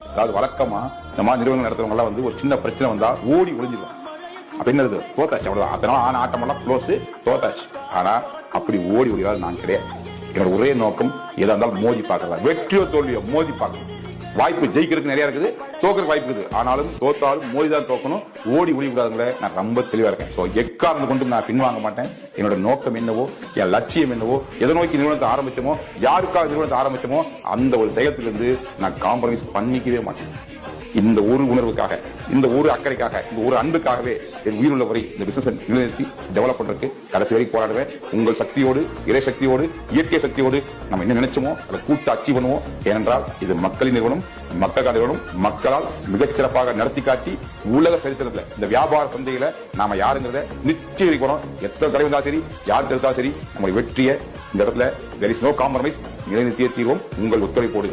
அதாவது வழக்கமா இந்த மாதிரி நிறுவனம் நடத்துறவங்க எல்லாம் வந்து ஒரு சின்ன பிரச்சனை வந்தா ஓடி ஒளிஞ்சிருவாங்க. அப்ப என்னது தோத்தாச்சு, அவ்வளவுதான். அதனால ஆட்டம் எல்லாம் க்ளோஸ், தோத்தாச்சு. ஆனா அப்படி ஓடி ஒளியாது நான் கிடையாது. என்னோட ஒரே நோக்கம் எதா இருந்தாலும் மோதி பார்க்கறதா. வெற்றியோ தோல்வியோ மோதி பார்க்கணும். வாய்ப்பு ஜெயிக்கிறதுக்கு நிறைய இருக்குது, தோக்கிறதுக்கு வாய்ப்பு இருக்குது. ஆனாலும் தோத்தாலும் மோதிதான் தோக்கணும், ஓடி ஒளி விடாதுங்களே. நான் ரொம்ப தெளிவா இருக்கேன். சோ எக்காரணம் கொண்டு நான் பின்வாங்க மாட்டேன். என்னோட நோக்கம் என்னவோ, என் லட்சியம் என்னவோ, எதை நோக்கி நிறுவனத்தை ஆரம்பிச்சோமோ, யாருக்காக நிறுவனத்தை ஆரம்பிச்சோமோ அந்த ஒரு செயலத்திலிருந்து நான் காம்ப்ரமைஸ் பண்ணிக்கவே மாட்டேன். இந்த ஒரு உணர்வுக்காக, இந்த ஒரு அக்கறைக்காக, இந்த ஒரு அன்புக்காகவே என் உயிருள்ள வரை இந்த பிசினஸ் நிலைநிறுத்தி டெவலப் பண்றதுக்கு கடைசி வரை போராடுவேன். உங்கள் சக்தியோடு, இறை சக்தியோடு, இயற்கை சக்தியோடு நம்ம என்ன நினைச்சோமோ அதை கூட்டு அச்சீவ் பண்ணுவோம். ஏனென்றால் இது மக்களின் நிறுவனம், மக்கள் நிறுவனம், மக்களால் மிகச்சிறப்பாக நடத்தி காட்டி உலக சரித்திரத்துல இந்த வியாபார சந்தையில நாம யாருங்கிறத நிச்சயம் போறோம். எத்தனை தடவை இருந்தாலும் சரி, யார் தெரிந்தாலும் சரி, நம்முடைய வெற்றியை இந்த இடத்துல there is no compromise நிலைநிறுத்திய தீர்வோம். உங்கள் ஒத்துழைப்போடு.